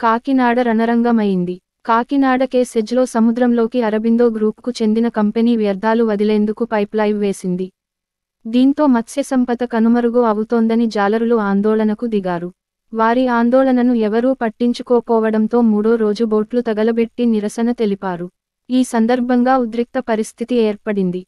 కాకినాడ రణరంగమైంది. కాకినాడ కేసెజ్లో సముద్రంలోకి అరబిందో గ్రూప్కు చెందిన కంపెనీ వ్యర్థాలు వదిలేందుకు పైప్లైన్ వేసింది. దీంతో మత్స్యసంపద కనుమరుగు అవుతోందని జాలరులు ఆందోళనకు దిగారు. వారి ఆందోళనను ఎవరూ పట్టించుకోపోవడంతో మూడో రోజు బోట్లు తగలబెట్టి నిరసన తెలిపారు. ఈ సందర్భంగా ఉద్రిక్త పరిస్థితి ఏర్పడింది.